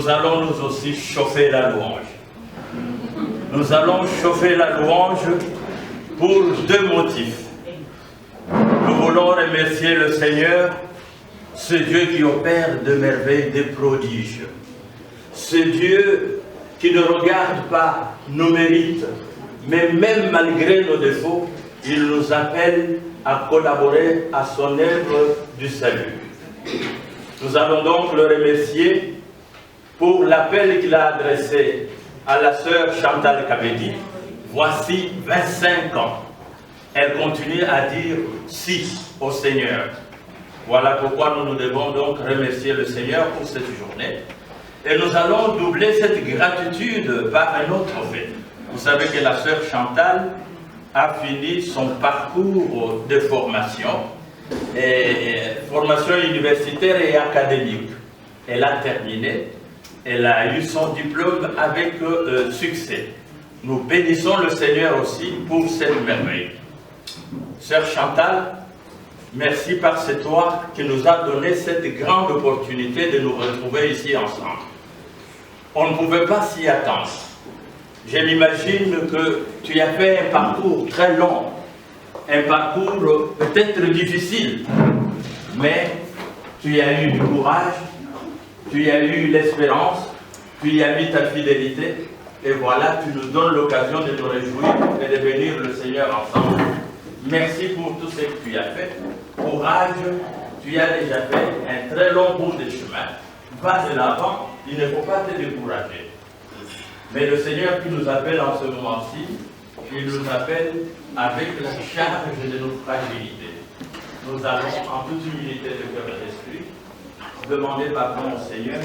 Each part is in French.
nous allons nous aussi chauffer la louange. Nous allons chauffer la louange pour deux motifs. Nous voulons remercier le Seigneur, ce Dieu qui opère de merveilles, des prodiges. Ce Dieu qui ne regarde pas nos mérites, mais même malgré nos défauts, il nous appelle à collaborer à son œuvre du salut. Nous allons donc le remercier pour l'appel qu'il a adressé à la sœur Chantal Kabedi. Voici 25 ans. Elle continue à dire si au Seigneur. Voilà pourquoi nous devons donc remercier le Seigneur pour cette journée. Et nous allons doubler cette gratitude par un autre fait. Vous savez que la sœur Chantal a fini son parcours de formation, formation universitaire et académique. Elle a terminé, elle a eu son diplôme avec succès. Nous bénissons le Seigneur aussi pour cette merveille. Sœur Chantal, merci parce que c'est toi qui nous as donné cette grande opportunité de nous retrouver ici ensemble. On ne pouvait pas s'y attendre. Je m'imagine que tu as fait un parcours très long, un parcours peut-être difficile, mais tu as eu du courage, tu as eu l'espérance, tu y as mis ta fidélité, et voilà, tu nous donnes l'occasion de nous réjouir et de bénir le Seigneur ensemble. Merci pour tout ce que tu as fait. Courage, tu as déjà fait un très long bout de chemin. Vas de l'avant, il ne faut pas te décourager. Mais le Seigneur qui nous appelle en ce moment-ci, il nous appelle avec la charge de nos fragilités. Nous allons en toute humilité de cœur et d'esprit demander pardon au Seigneur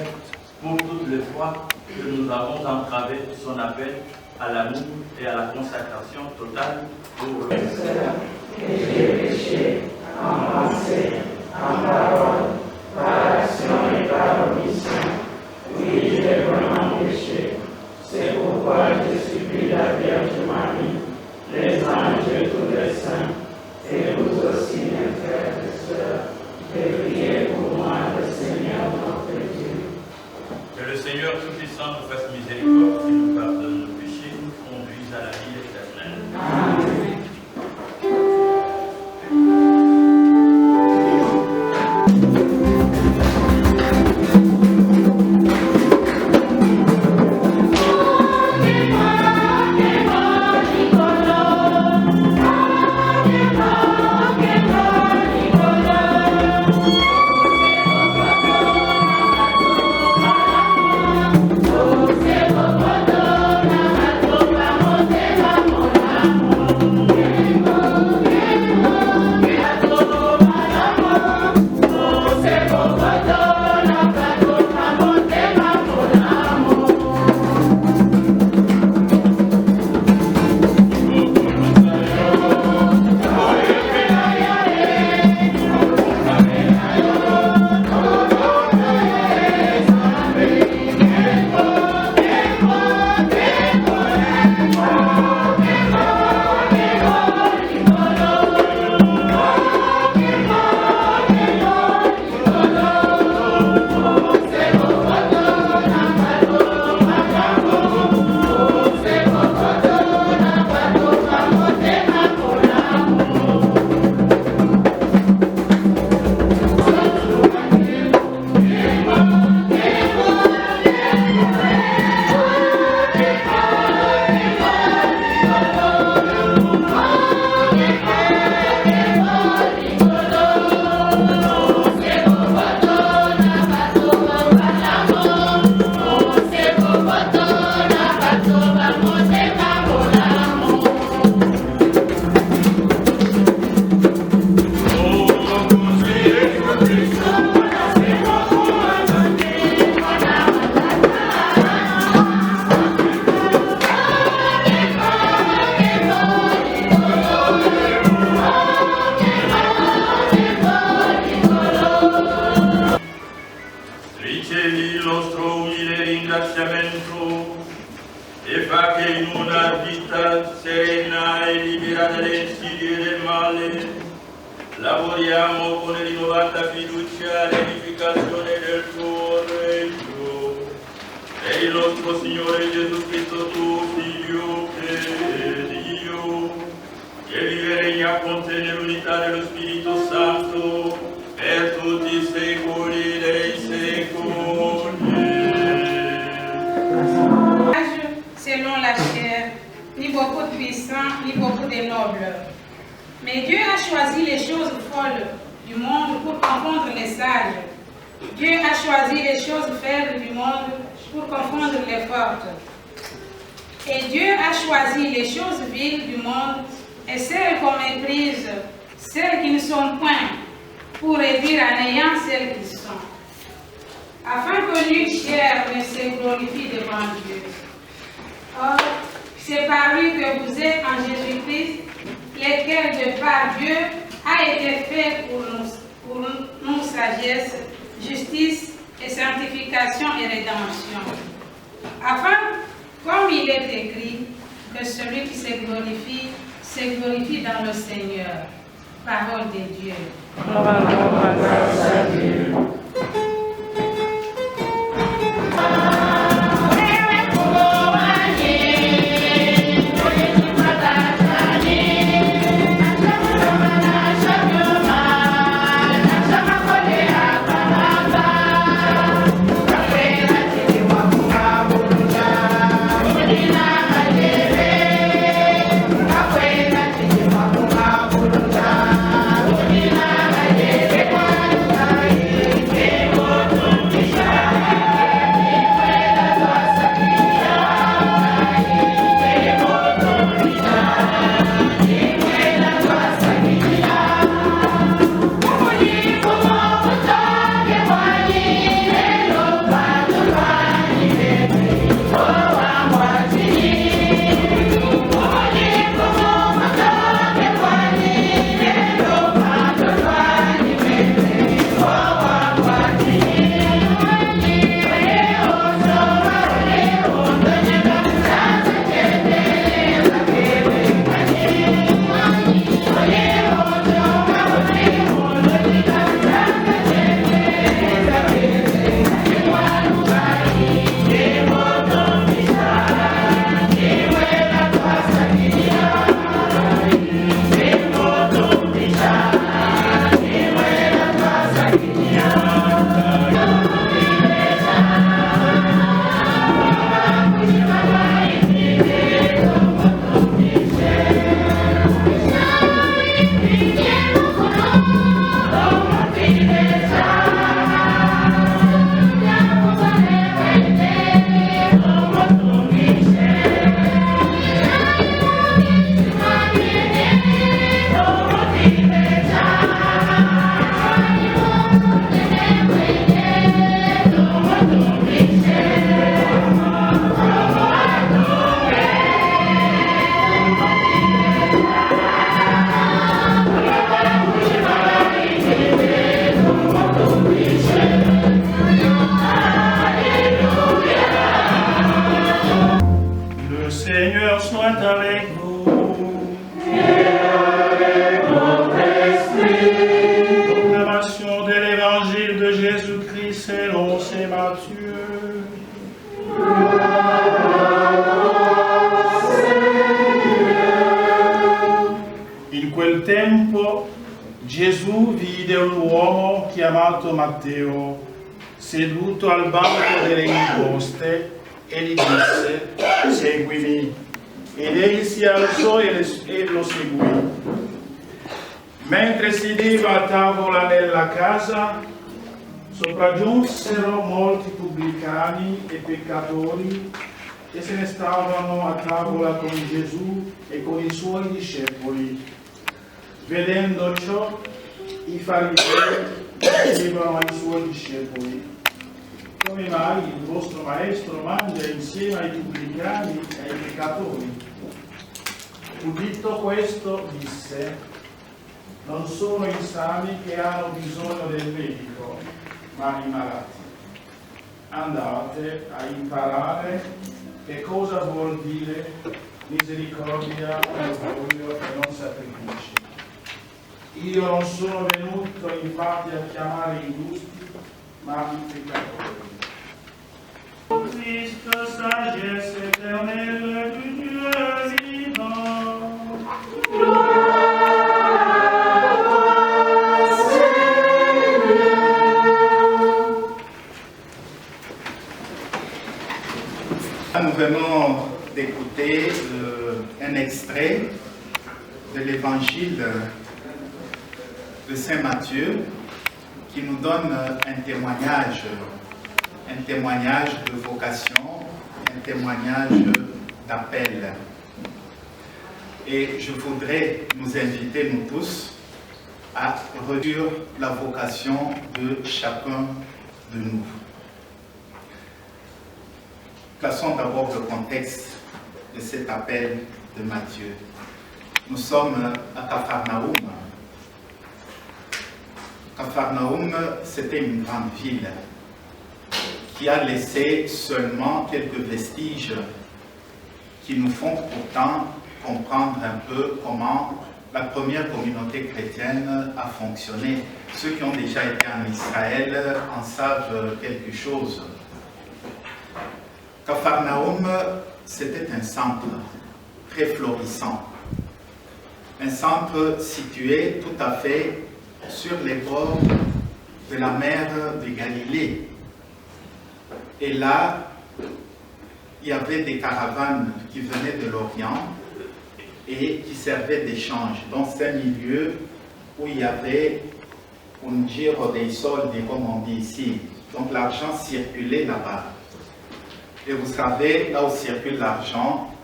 pour toutes les fois que nous avons entravé son appel à l'amour et à la consacration totale pour le Seigneur. Et j'ai péché en pensée, en parole, par action et par omission. Oui, j'ai vraiment péché. C'est pourquoi je supplie la Vierge Marie, les anges et tous les saints, et vous aussi, mes frères et sœurs, de prier pour moi, le Seigneur notre Dieu. Que le Seigneur Tout-Puissant nous fasse miséricorde, qu'il nous pardonne nos péchés, nous conduise à la vie éternelle. Amen. Amen. serena e libera dalle insidie del male. Lavoriamo con rinnovata fiducia all'edificazione del tuo regno. E il nostro Signore Gesù Cristo, tuo Figlio e Dio, che vive e regna con te nell'unità dello Spirito Santo, per tutti i secoli dei secoli. Selon la chair, ni beaucoup de puissants, ni beaucoup de nobles. Mais Dieu a choisi les choses folles du monde pour confondre les sages. Dieu a choisi les choses faibles du monde pour confondre les fortes. Et Dieu a choisi les choses viles du monde et celles qu'on méprise, celles qui ne sont point, pour réduire à néant celles qui sont, afin que nulle chair ne se glorifie devant Dieu. Or, c'est par lui que vous êtes en Jésus-Christ, lequel de par Dieu a été fait pour nous sagesse, justice et sanctification et rédemption. Afin, comme il est écrit, que celui qui se glorifie dans le Seigneur. Parole de Dieu. Grâce à Dieu. Gesù vide un uomo chiamato Matteo seduto al banco delle imposte e gli disse: seguimi. Ed egli si alzò e lo seguì. Mentre sedeva a tavola nella casa, sopraggiunsero molti pubblicani e peccatori e se ne stavano a tavola con Gesù e con i suoi discepoli. Vedendo ciò, i farisei dicevano ai suoi discepoli: come mai il vostro maestro mangia insieme ai pubblicani e ai peccatori? Udito questo, disse: non sono i sani che hanno bisogno del medico, ma i malati. Andate a imparare che cosa vuol dire misericordia e orgoglio e non sacrifici. Io non sono venuto infatti a chiamare i giusti, ma i peccatori. Christ, sagesse éternelle du Dieu vivant. Nous venons d'écouter un extrait de l'évangile de Saint Matthieu qui nous donne un témoignage de vocation, un témoignage d'appel. Et je voudrais nous inviter, nous tous, à redire la vocation de chacun de nous. Plaçons d'abord le contexte de cet appel de Matthieu. Nous sommes à Capharnaüm. Capharnaüm, c'était une grande ville qui a laissé seulement quelques vestiges qui nous font pourtant comprendre un peu comment la première communauté chrétienne a fonctionné. Ceux qui ont déjà été en Israël en savent quelque chose. Capharnaüm, c'était un centre très florissant. Un centre situé tout à fait sur les bords de la mer de Galilée. Et là, il y avait des caravanes qui venaient de l'Orient et qui servaient d'échange. Donc c'est un milieu où il y avait un giro dei soldi, comme on dit ici. Donc l'argent circulait là-bas. Et vous savez, là où circule l'argent,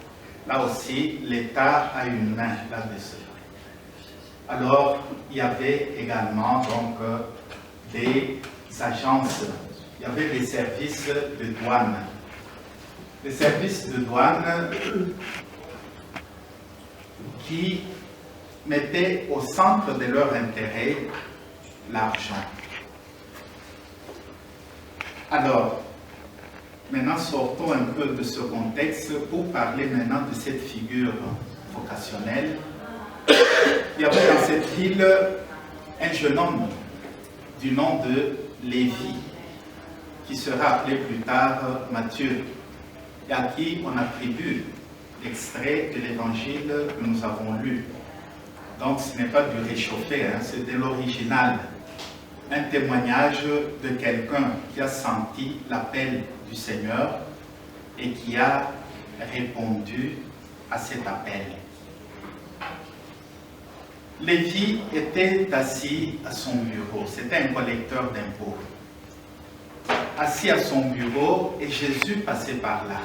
là aussi, l'État a une main là-dessus. Alors, il y avait également donc des agences, il y avait des services de douane. Les services de douane qui mettaient au centre de leur intérêt l'argent. Alors, maintenant, sortons un peu de ce contexte pour parler maintenant de cette figure vocationnelle. Il y avait dans cette ville un jeune homme du nom de Lévi, qui sera appelé plus tard Matthieu, et à qui on attribue l'extrait de l'évangile que nous avons lu. Donc ce n'est pas du réchauffé, hein, c'est de l'original. Un témoignage de quelqu'un qui a senti l'appel du Seigneur et qui a répondu à cet appel. Lévi était assis à son bureau, c'était un collecteur d'impôts. Assis à son bureau et Jésus passait par là.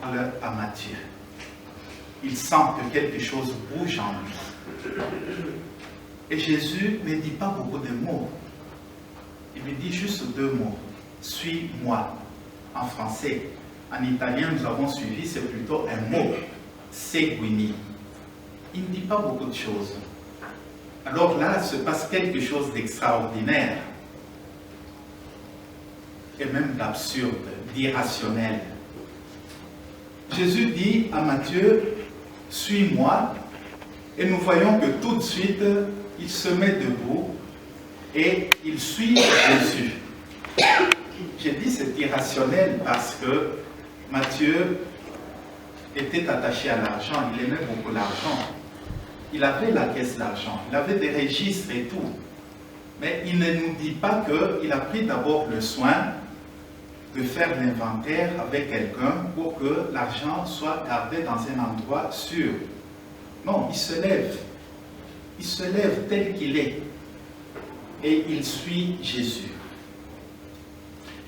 Parle à Matthieu. Il sent que quelque chose bouge en lui. Et Jésus ne dit pas beaucoup de mots. Il lui dit juste deux mots. Suis-moi. En français. En italien, nous avons suivi, c'est plutôt un mot. Seguimi. Il ne dit pas beaucoup de choses. Alors là, se passe quelque chose d'extraordinaire. Et même d'absurde, d'irrationnel. Jésus dit à Matthieu, suis-moi, et nous voyons que tout de suite, il se met debout et il suit Jésus. J'ai dit c'est irrationnel parce que Matthieu était attaché à l'argent, il aimait beaucoup l'argent. Il avait la caisse d'argent, il avait des registres et tout. Mais il ne nous dit pas qu'il a pris d'abord le soin de faire l'inventaire avec quelqu'un pour que l'argent soit gardé dans un endroit sûr. Non, il se lève tel qu'il est et il suit Jésus.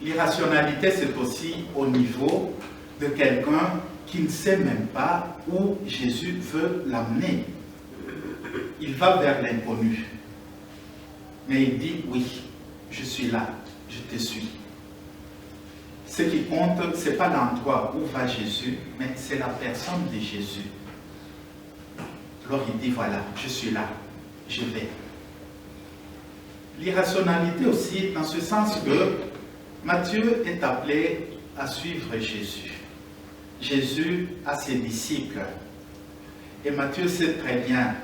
L'irrationalité, c'est aussi au niveau de quelqu'un qui ne sait même pas où Jésus veut l'amener. Il va vers l'inconnu. Mais il dit, oui, je suis là, je te suis. Ce qui compte, ce n'est pas l'endroit où va Jésus, mais c'est la personne de Jésus. Alors il dit, voilà, je suis là, je vais. L'irrationalité aussi, dans ce sens que Matthieu est appelé à suivre Jésus. Jésus à ses disciples. Et Matthieu sait très bien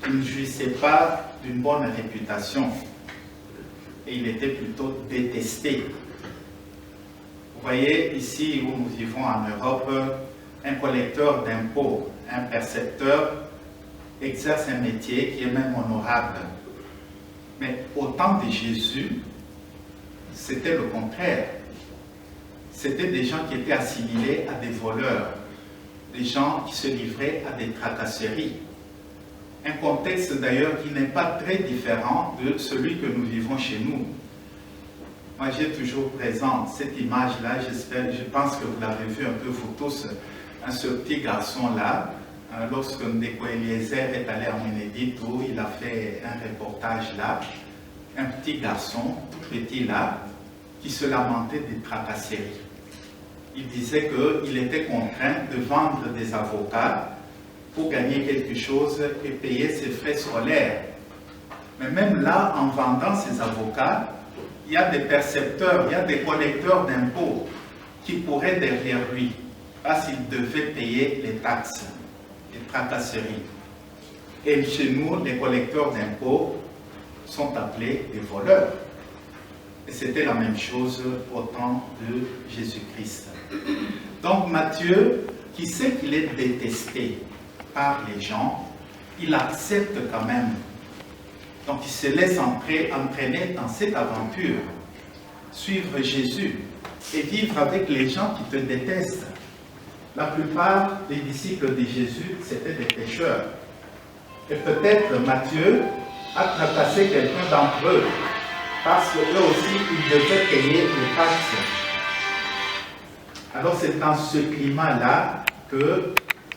qu'il ne jouissait pas d'une bonne réputation. Et il était plutôt détesté. Vous voyez, ici où nous vivons en Europe, un collecteur d'impôts, un percepteur, exerce un métier qui est même honorable. Mais au temps de Jésus, c'était le contraire. C'était des gens qui étaient assimilés à des voleurs, des gens qui se livraient à des tracasseries. Un contexte d'ailleurs qui n'est pas très différent de celui que nous vivons chez nous. Moi, j'ai toujours présente cette image-là, je pense que vous l'avez vu un peu vous tous, ce petit garçon-là, lorsque Ndeko Eliezer est allé à Mwenedito, il a fait un reportage là, un petit garçon, tout petit là, qui se lamentait des tracasseries. Il disait qu'il était contraint de vendre des avocats pour gagner quelque chose et payer ses frais scolaires. Mais même là, en vendant ses avocats, il y a des percepteurs, il y a des collecteurs d'impôts qui pourraient derrière lui, parce qu'il devait payer les taxes, les tracasseries. Et chez nous, les collecteurs d'impôts sont appelés des voleurs. Et c'était la même chose au temps de Jésus-Christ. Donc Matthieu, qui sait qu'il est détesté par les gens, il accepte quand même. Donc il se laisse entraîner dans cette aventure, suivre Jésus et vivre avec les gens qui te détestent. La plupart des disciples de Jésus, c'était des pécheurs. Et peut-être Matthieu a tracassé quelqu'un d'entre eux, parce qu'eux aussi, ils devaient payer les taxes. Alors c'est dans ce climat-là que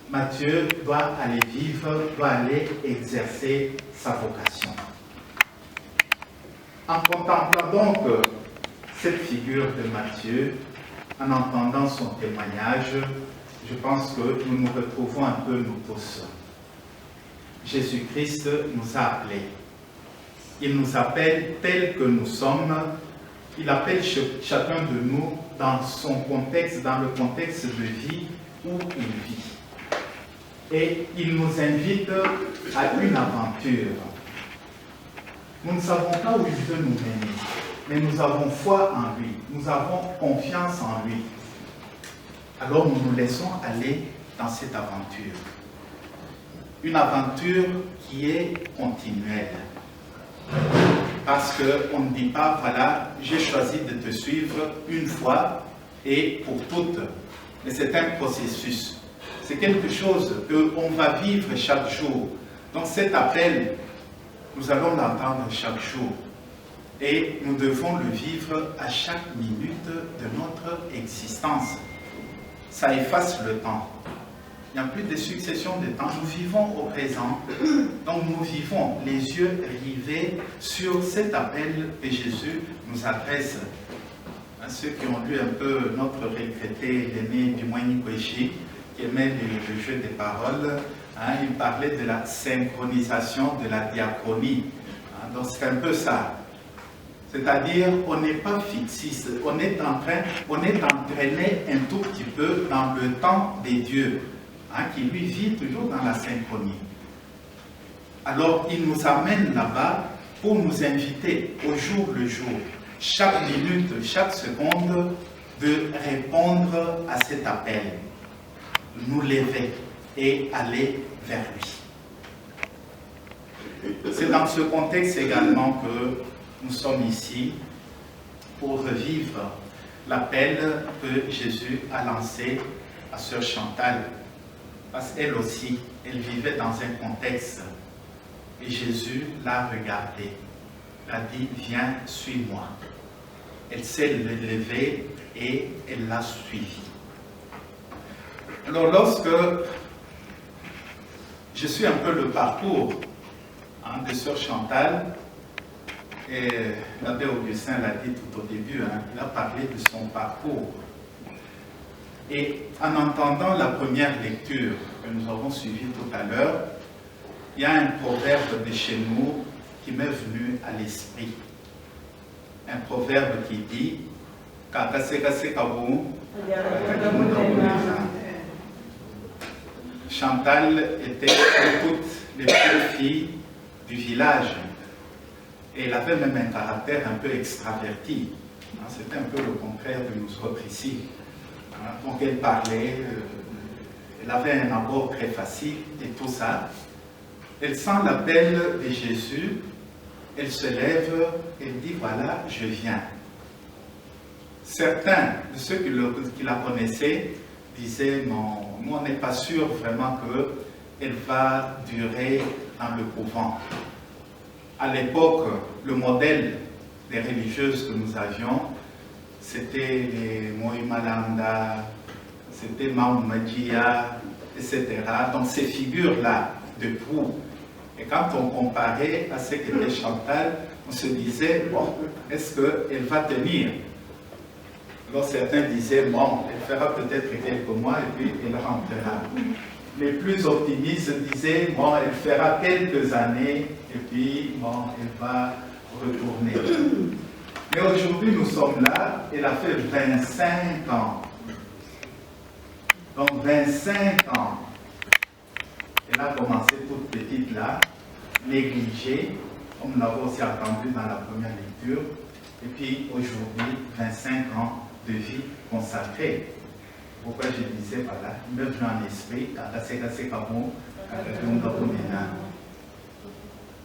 Matthieu doit aller vivre, doit aller exercer sa vocation. En contemplant donc cette figure de Matthieu, en entendant son témoignage, je pense que nous nous retrouvons un peu nous tous. Jésus-Christ nous a appelés. Il nous appelle tels que nous sommes. Il appelle chacun de nous dans son contexte, dans le contexte de vie où il vit. Et il nous invite à une aventure. Nous ne savons pas où il veut nous mener, mais nous avons foi en lui, nous avons confiance en lui. Alors nous nous laissons aller dans cette aventure. Une aventure qui est continuelle. Parce qu'on ne dit pas, voilà, j'ai choisi de te suivre une fois et pour toutes. Mais c'est un processus. C'est quelque chose qu'on va vivre chaque jour. Donc cet appel, nous allons l'entendre chaque jour. Et nous devons le vivre à chaque minute de notre existence. Ça efface le temps. Il n'y a plus de succession de temps. Nous vivons au présent. Donc nous vivons les yeux rivés sur cet appel que Jésus nous adresse. À ceux qui ont lu un peu notre regretté, l'aîné du Moïni-Kouéchi, qui aimait le jeu des paroles, il parlait de la synchronisation de la diachronie. Donc c'est un peu ça. C'est-à-dire, on n'est pas fixiste, on est entraîné un tout petit peu dans le temps des dieux, qui lui vit toujours dans la synchronie. Alors, il nous amène là-bas pour nous inviter au jour le jour, chaque minute, chaque seconde, de répondre à cet appel, nous lever et aller vers lui. C'est dans ce contexte également que nous sommes ici pour revivre l'appel que Jésus a lancé à Sœur Chantal. Parce qu'elle aussi, elle vivait dans un contexte. Et Jésus l'a regardée. Elle a dit, viens, suis-moi. Elle s'est levée et elle l'a suivi. Alors lorsque je suis un peu le parcours de Sœur Chantal, et l'abbé Augustin l'a dit tout au début, il a parlé de son parcours. Et en entendant la première lecture que nous avons suivie tout à l'heure, il y a un proverbe de chez nous qui m'est venu à l'esprit. Un proverbe qui dit Chantal était comme toutes les petites filles du village. Et elle avait même un caractère un peu extraverti. C'était un peu le contraire de nous autres ici. Donc elle parlait, elle avait un abord très facile et tout ça. Elle sent l'appel de Jésus, elle se lève, elle dit voilà, je viens. Certains de ceux qui la connaissaient disaient non, nous on n'est pas sûr vraiment qu'elle va durer dans le couvent. À l'époque, le modèle des religieuses que nous avions, c'était les Moïmalanda, c'était Maoumadjia, etc. Donc ces figures-là de proue. Et quand on comparait à ce qu'était Chantal, on se disait, bon, est-ce qu'elle va tenir? Alors certains disaient, bon, elle fera peut-être quelques mois et puis elle rentrera. Les plus optimistes disaient, bon, elle fera quelques années et puis, bon, elle va retourner. Mais aujourd'hui, nous sommes là, elle a fait 25 ans. Donc 25 ans. Elle a commencé toute petite là, négligée, comme nous l'avons aussi entendu dans la première lecture. Et puis aujourd'hui, 25 ans de vie consacrée. Pourquoi je disais, voilà, il me vient en esprit,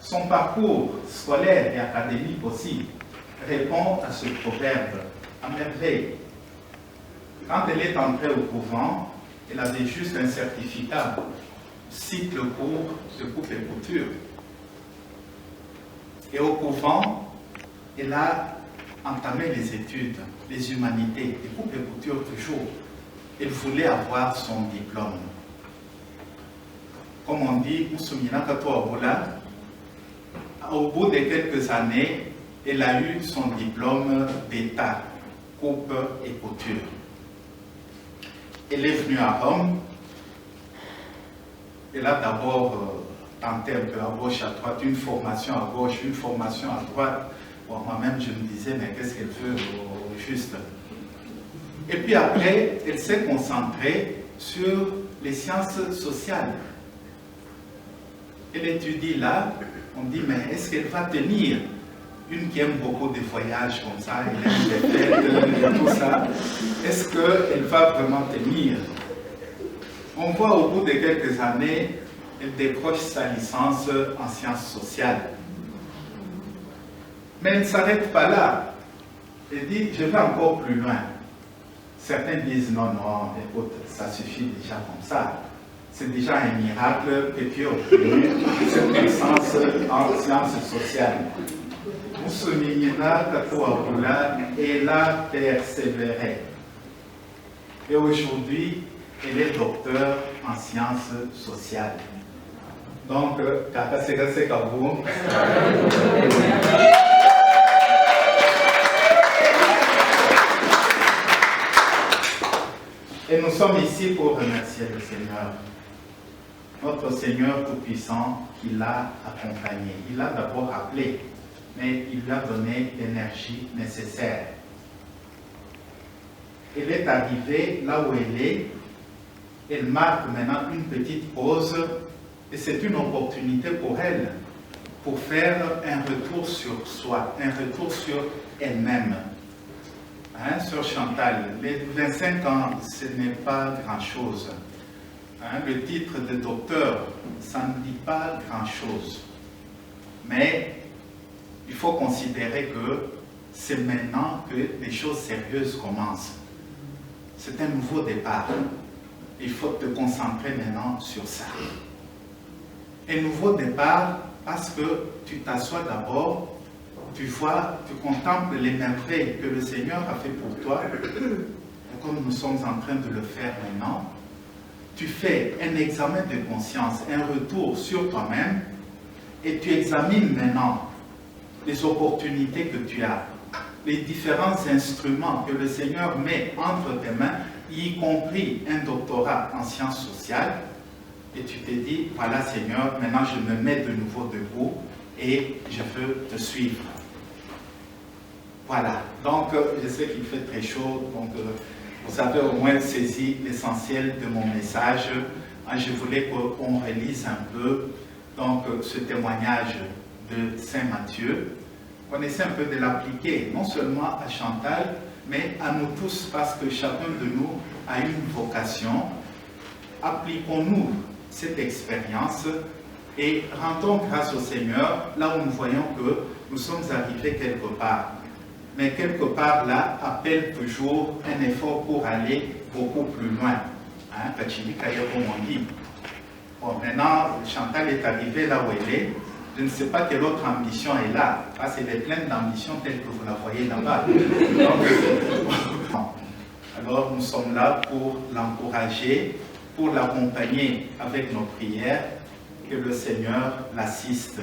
son parcours scolaire et académique aussi répond à ce proverbe à merveille. Quand elle est entrée au couvent, elle avait juste un certificat, cycle court de coupe et couture. Et au couvent, elle a entamé les études, les humanités, et coupe et couture toujours. Elle voulait avoir son diplôme. Comme on dit, au bout de quelques années, elle a eu son diplôme d'État, coupe et couture. Elle est venue à Rome. Elle a d'abord tenté un peu à gauche, à droite, une formation à gauche, une formation à droite. Bon, moi-même, je me disais, mais qu'est-ce qu'elle veut au juste? Et puis après, elle s'est concentrée sur les sciences sociales. Elle étudie là, on dit, mais est-ce qu'elle va tenir? Une qui aime beaucoup de voyages comme ça, elle aime les fêtes et tout ça, est-ce qu'elle va vraiment tenir? On voit au bout de quelques années, elle décroche sa licence en sciences sociales. Mais elle ne s'arrête pas là. Elle dit, je vais encore plus loin. Certains disent, non, non, écoute, ça suffit déjà comme ça. C'est déjà un miracle que tu as obtenu cette licence en sciences sociales. Elle a persévéré. Et aujourd'hui, elle est docteur en sciences sociales. Donc, et nous sommes ici pour remercier le Seigneur, notre Seigneur Tout-Puissant qui l'a accompagné. Il l'a d'abord appelé, mais il lui a donné l'énergie nécessaire. Elle est arrivée là où elle est. Elle marque maintenant une petite pause et c'est une opportunité pour elle pour faire un retour sur soi, un retour sur elle-même. Hein, Sœur Chantal, les 25 ans, ce n'est pas grand-chose. Hein, le titre de docteur, ça ne dit pas grand-chose. Mais il faut considérer que c'est maintenant que les choses sérieuses commencent. C'est un nouveau départ. Il faut te concentrer maintenant sur ça. Un nouveau départ parce que tu t'assois d'abord, tu vois, tu contemples les merveilles que le Seigneur a fait pour toi, comme nous sommes en train de le faire maintenant. Tu fais un examen de conscience, un retour sur toi-même, et tu examines maintenant les opportunités que tu as, les différents instruments que le Seigneur met entre tes mains, y compris un doctorat en sciences sociales, et tu te dis, voilà Seigneur, maintenant je me mets de nouveau debout et je veux te suivre. Voilà, donc je sais qu'il fait très chaud, donc vous avez au moins saisi l'essentiel de mon message Je voulais qu'on relise un peu donc, ce témoignage de Saint Matthieu, qu'on essaie un peu de l'appliquer, non seulement à Chantal, mais à nous tous, parce que chacun de nous a une vocation. Appliquons-nous cette expérience et rendons grâce au Seigneur là où nous voyons que nous sommes arrivés quelque part. Mais quelque part là appelle toujours un effort pour aller beaucoup plus loin. Bon, maintenant, Chantal est arrivée là où elle est. Je ne sais pas quelle autre ambition est là. Parce qu'elle est pleine d'ambition telle que vous la voyez là-bas. Alors, nous sommes là pour l'encourager, pour l'accompagner avec nos prières, que le Seigneur l'assiste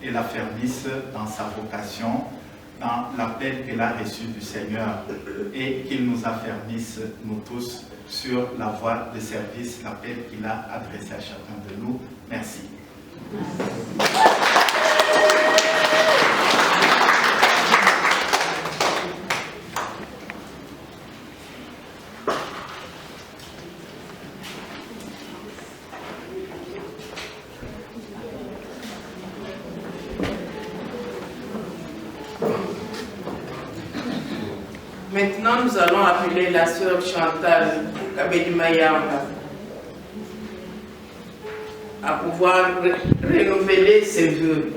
et l'affermisse dans sa vocation, dans l'appel qu'elle a reçu du Seigneur, et qu'il nous affermisse, nous tous, sur la voie de service, l'appel qu'il a adressé à chacun de nous. Merci. Maintenant, nous allons appeler la sœur Chantal Kabedimayamba à pouvoir renouveler ses vœux.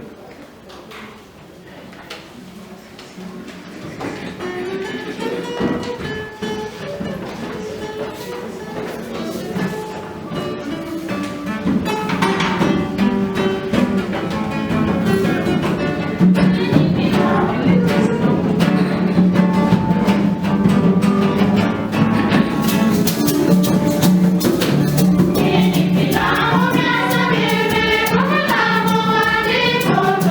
Oh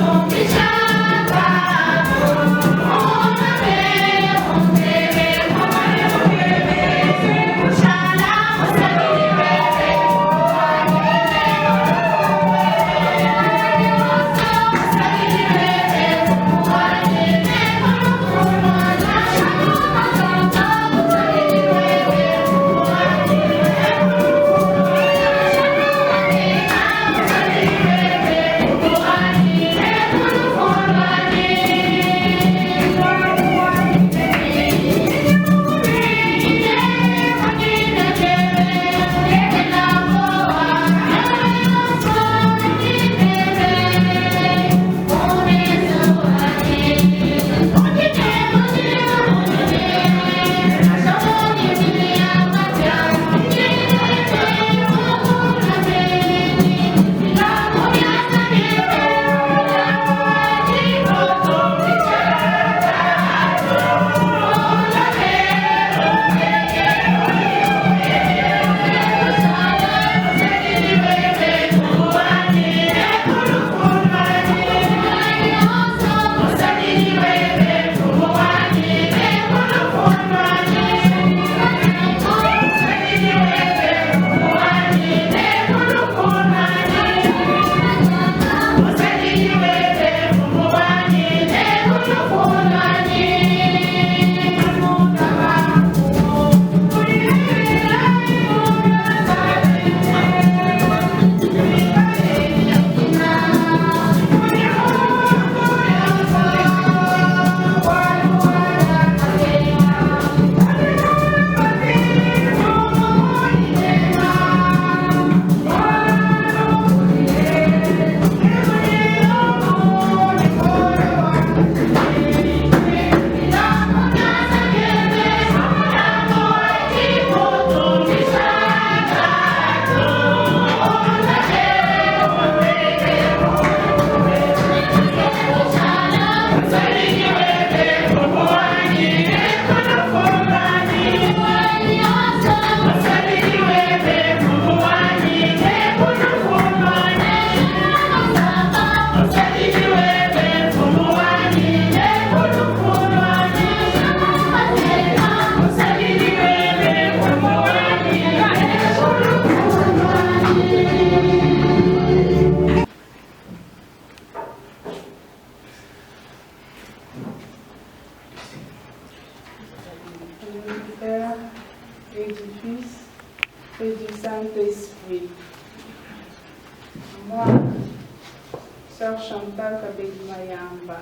Sœur Chantal Kabedi Mayamba.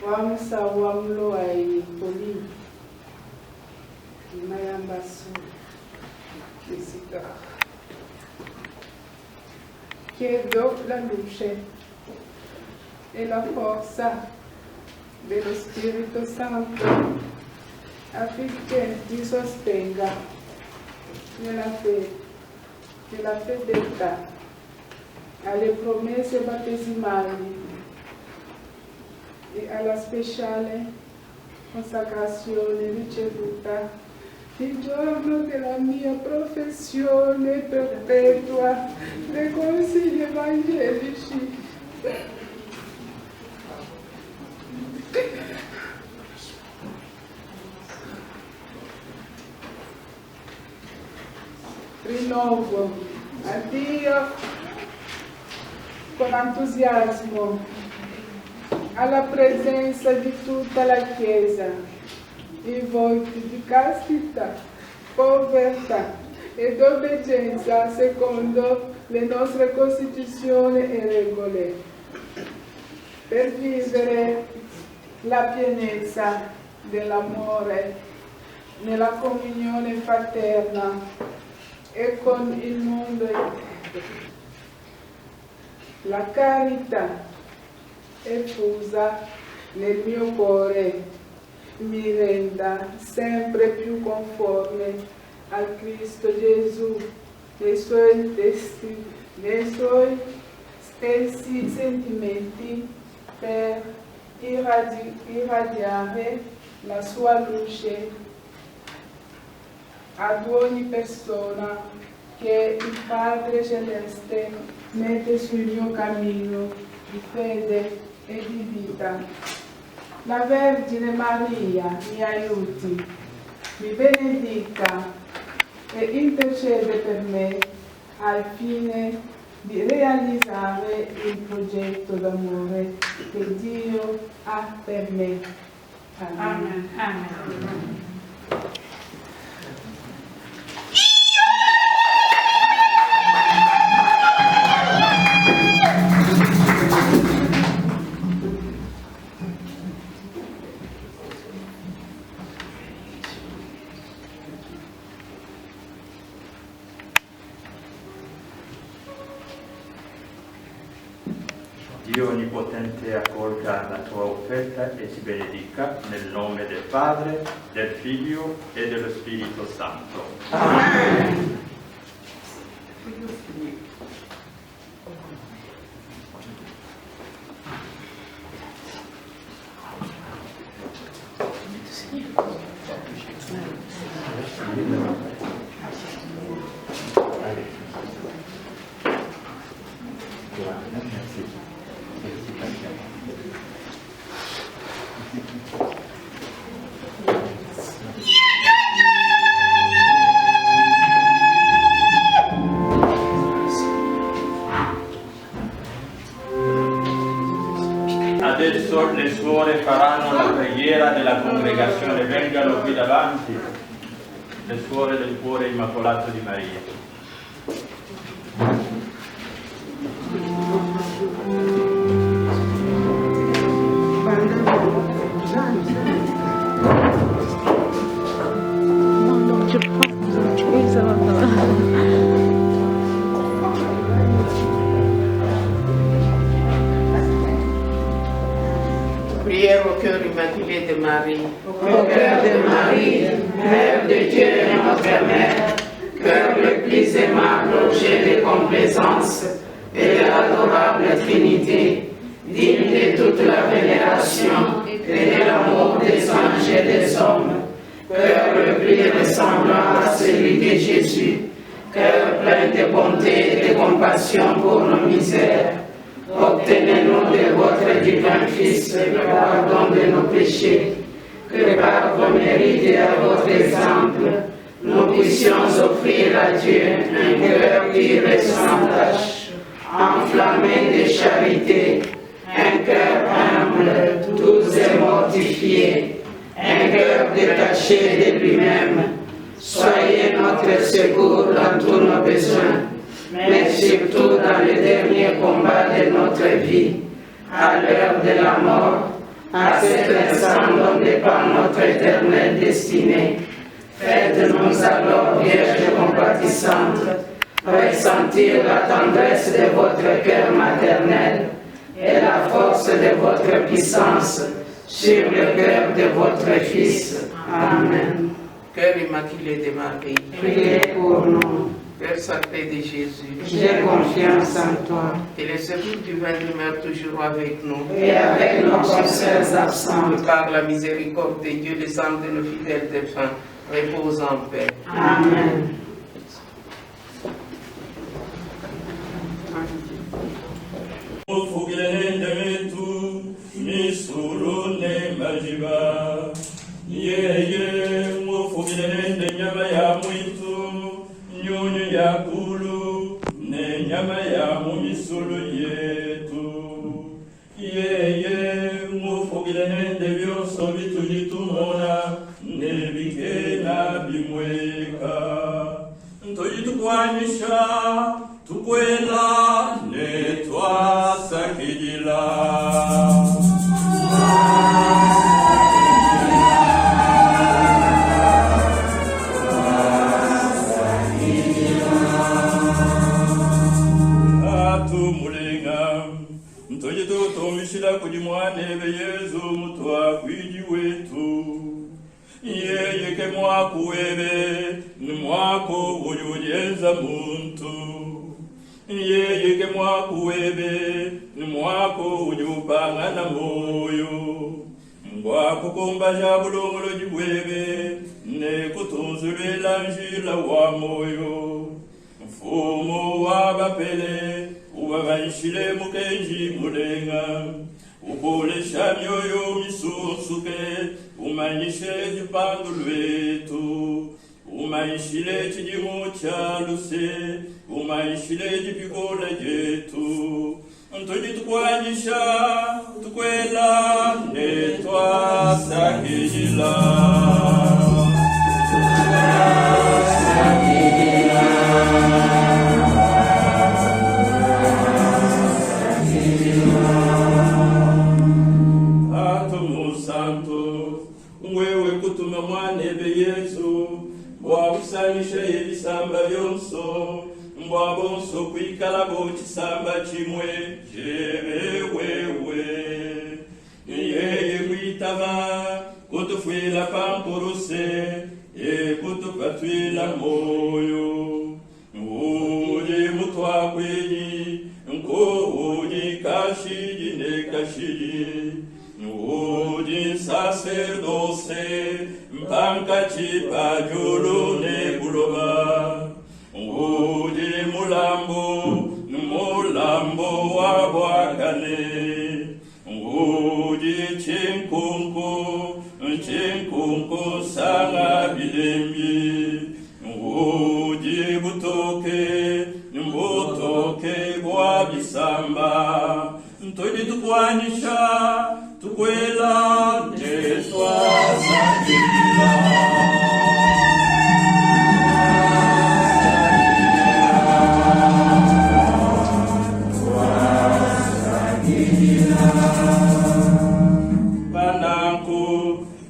Wamsa wamlo ai poli. Mayamba su. Visita. Chiedo la luce e la forza dello Spirito Santo affinché ti sostenga nella fedeltà alle promesse battesimali e alla speciale consacrazione ricevuta il giorno della mia professione perpetua dei consigli evangelici. Rinnovo a Dio con entusiasmo alla presenza di tutta la Chiesa i voti di castità, povertà ed obbedienza secondo le nostre Costituzioni e regole, per vivere la pienezza dell'amore nella comunione fraterna e con il mondo intero. La carità effusa nel mio cuore mi renda sempre più conforme al Cristo Gesù, nei suoi stessi sentimenti, per irradiare la sua luce ad ogni persona che il Padre Celeste mette sul mio cammino di fede e di vita. La Vergine Maria mi aiuti, mi benedica e intercede per me al fine di realizzare il progetto d'amore che Dio ha per me. Amen. Amen. Dio Onnipotente accolga la tua offerta e ti benedica nel nome del Padre, del Figlio e dello Spirito Santo. Amen. Adesso le suore faranno la preghiera della congregazione. Vengano qui davanti le suore del cuore immacolato di Maria. Prière au cœur immaculé de Marie. Au cœur de Marie, Mère de Dieu et notre Mère, cœur le plus aimable, objet de complaisance et de l'adorable Trinité, digne de toute la vénération et de l'amour des anges et des hommes, cœur le plus ressemblant à celui de Jésus, cœur plein de bonté et de compassion pour nos misères. Obtenez-nous de votre divin Fils le pardon de nos péchés, que par vos mérites et à votre exemple, nous puissions offrir à Dieu un cœur pur et sans tache, enflammé de charité, un cœur humble, doux et mortifié, un cœur détaché de lui-même. Soyez notre secours dans tous nos besoins, mais surtout dans le dernier combat de notre vie, à l'heure de la mort, à cet instant dont dépend notre éternelle destinée. Faites-nous alors, Vierge compatissante, ressentir la tendresse de votre cœur maternel et la force de votre puissance sur le cœur de votre Fils. Amen. Cœur immaculé de Marie, Priez pour nous. Cœur sacré de Jésus, J'ai confiance en toi. que le secours divin demeure toujours avec nous. Et avec nos consoeurs absents. Par la miséricorde de Dieu, les âmes de nos fidèles défunts reposent en paix. Amen. Yeye mufugilende nyama ya mwitu nyunyu ya kulu ne nyama ya mumisulu yetu. Yeye mufugilende byonso bitulitumona ne bigena bimweka. Ntoyitukwanisha tukwela ne twasakijila. Tumishila kujimwanebe Yezu mutwa kwiji wetu. Yeye ke mwaku webe ni mwako ujujenza muntu. Yeye ke mwaku webe ni mwako ujupanga na moyo. Mwako kumbaja bulongolo jiwebe ne kutunzulela njila wa moyo. Mfumo wa bapele ubabanshile mukenji mulenga. Ubolesha mioyo misusuke, umanyishe jipangu lwetu. Umanyishile chijimu chaluse, umanyishile jipikola jetu. Ntojitukwanisha, tukwela, netwa sakijila. Wewe kutuma mwanebe Yesu wabusanisha ebisamba byonso mbwabonso kwikala bokisamba kimwe jebewewe. Yeye kwitaba kutufwila pamporose kutupatwila moyo. Uje mutwakwenyi nkoji kashiji ne kashiji. Uji sacerdoce, mpanka chipa julu ne buloba. Uji mulambo wa bwakane. Uji chinkunku sanga bilembi. Uji butoke bwa bisamba. Ntojitukwanisha tukwela netwa sakijila. Bananku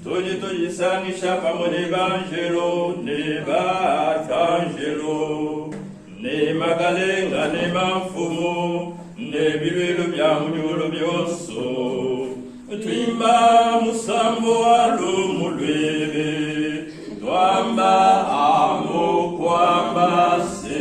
tojisangisha pamoja evanjelo ne batangelo ne magalenga ne mafumo ne bilwelo bya munyolo byonso. Twimba musambo alumulwebe, twamba amo kwamba se.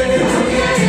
Amen.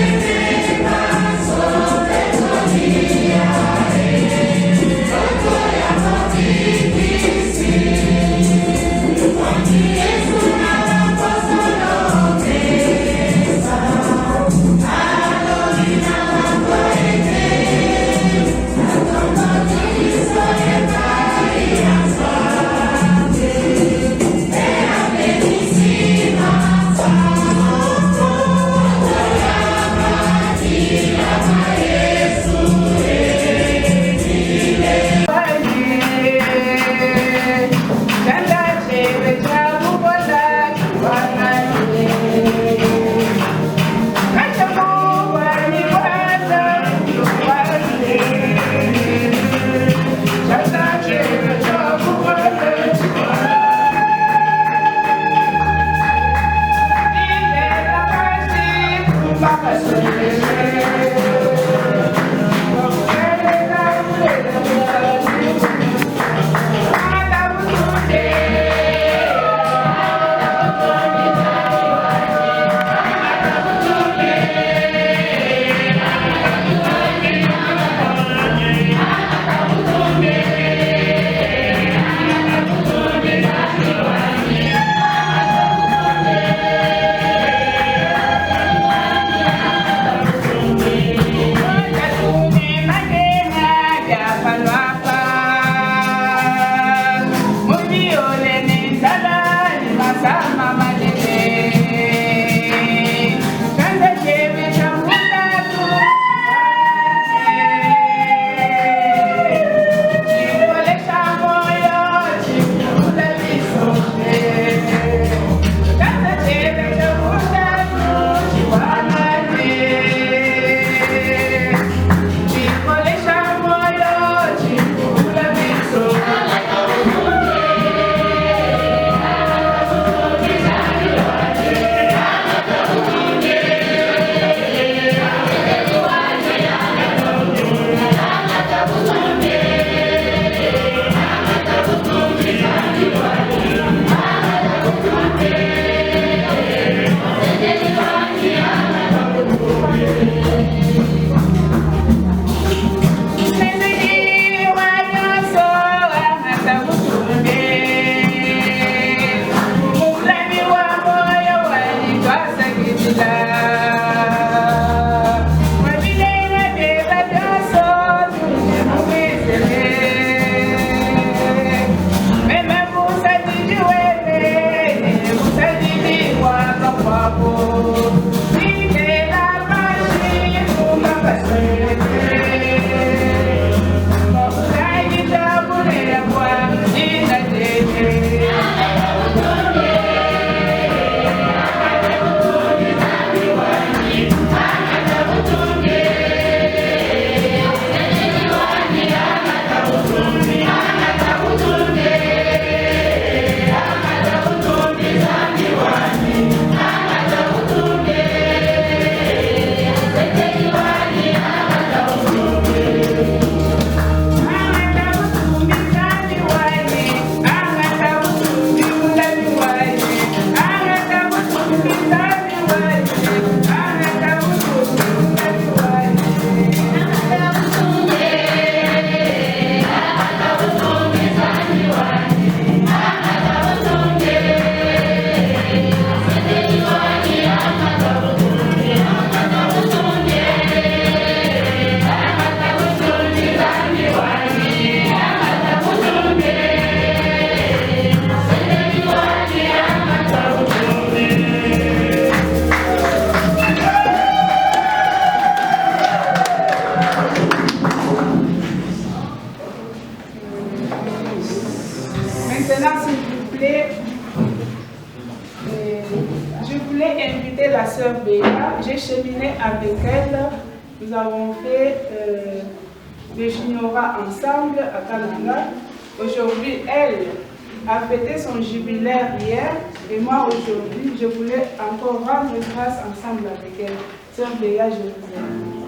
sœur Béa. J'ai cheminé avec elle. Nous avons fait le Juniora ensemble à Kananga. Aujourd'hui, elle a fêté son jubilaire hier. Et moi, aujourd'hui, je voulais encore rendre grâce ensemble avec elle. Sœur Béa, je vous aime.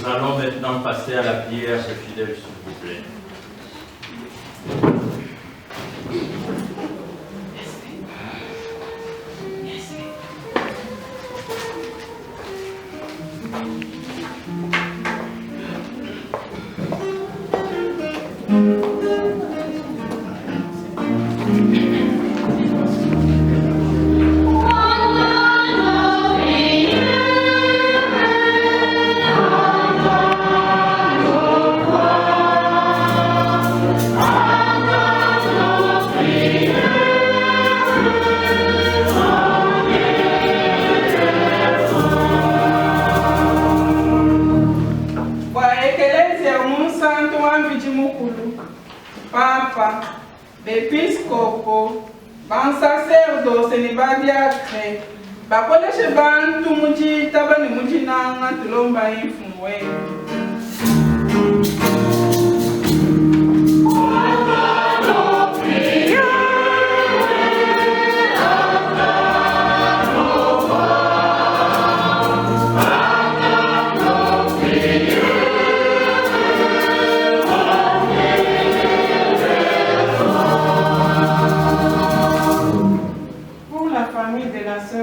Nous allons maintenant passer à la prière des fidèles, s'il vous plaît. Kwa ekelezia Mungu Santo wa episcopo, ban sacerdoce ni badiacre, bakoleshe bantu muji taba ni muji nanga tulomba infumwe.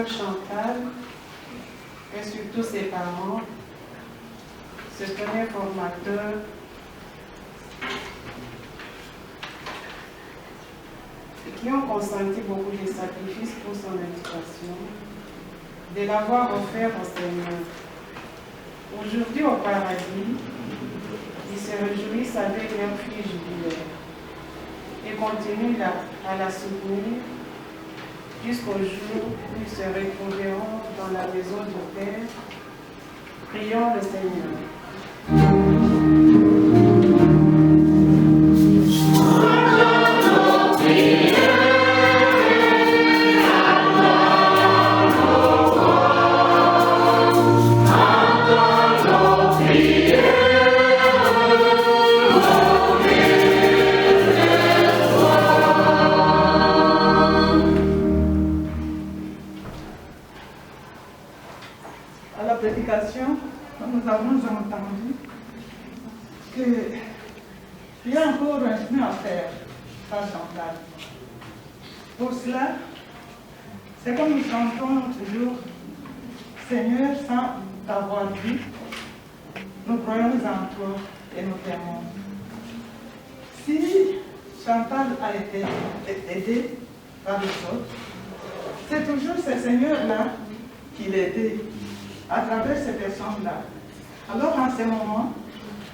Chantal et surtout ses parents, ce père formateur, qui ont consenti beaucoup de sacrifices pour son éducation, de l'avoir offert au Seigneur. Aujourd'hui au paradis, ils se réjouissent avec leur fille jubilaire et continuent à la soutenir jusqu'au jour où ils se retrouveront dans la maison du Père. Prions le Seigneur. Nous avons entendu qu'il y a encore un chemin à faire par Chantal. Pour cela, c'est comme nous chantons toujours, Seigneur, sans t'avoir vu, nous croyons en toi et nous t'aimons. Si Chantal a été aidée par les autres, c'est toujours ce Seigneur-là qui l'a aidé à travers ces personnes-là. Alors en ce moment,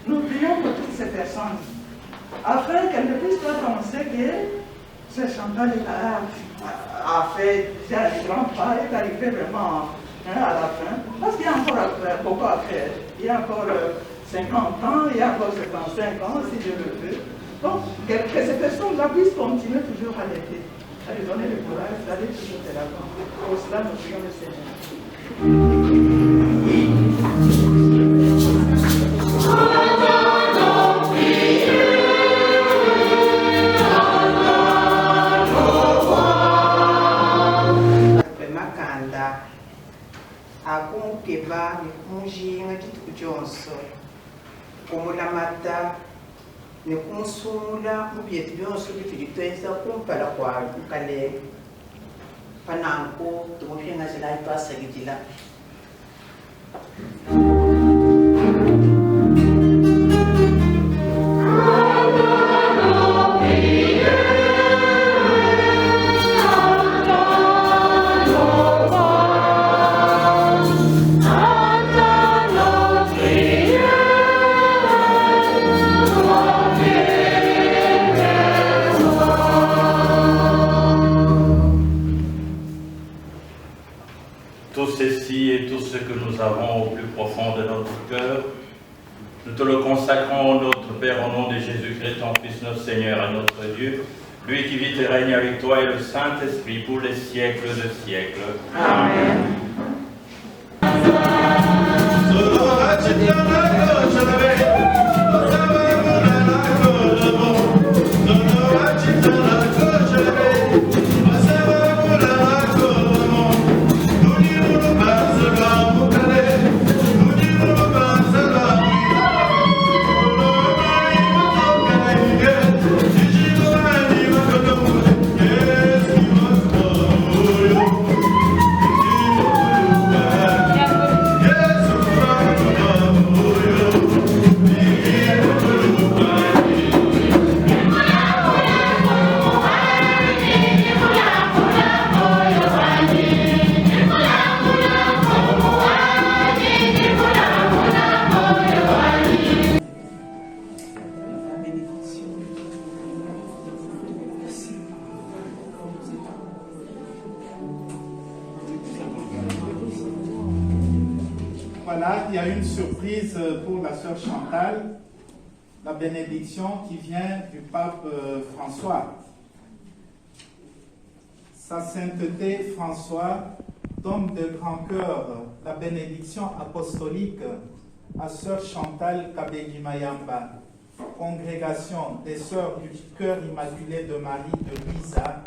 nous prions pour toutes ces personnes, afin qu'elles ne puissent pas penser que ce Chantal a fait déjà un grand pas, est arrivé vraiment à la fin, parce qu'il y a encore beaucoup à faire. Il y a encore 50 ans, il y a encore 75 ans, si Dieu le veut. Donc, que ces personnes-là puissent continuer toujours à l'aider, à lui donner le courage d'aller toujours de l'avant. Pour cela, nous prions le Seigneur. Akungeba nikunjinga chituku chonso kumulamata nikumusumula mubyetu byonso bitulitwenza kumpala kwalu kukale pananko tumupyenga zilayi twasagijila. Au plus profond de notre cœur, nous te le consacrons, notre Père, au nom de Jésus-Christ, ton Fils, notre Seigneur et notre Dieu, lui qui vit et règne avec toi et le Saint-Esprit pour les siècles de siècles. Amen. Voilà, il y a une surprise pour la sœur Chantal, la bénédiction qui vient du pape François. Sa sainteté François donne de grand cœur la bénédiction apostolique à Sœur Chantal Kabegi-Mayamba, congrégation des Sœurs du Cœur Immaculé de Marie de Luisa,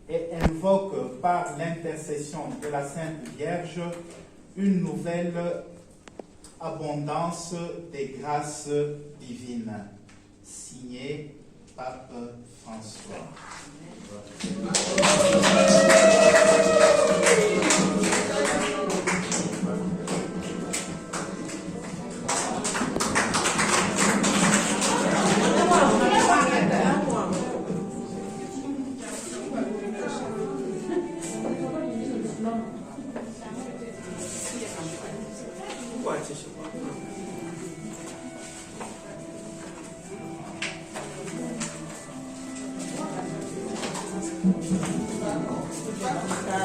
et invoque par l'intercession de la Sainte Vierge une nouvelle abondance des grâces divines. Signé Pape François. Thank you.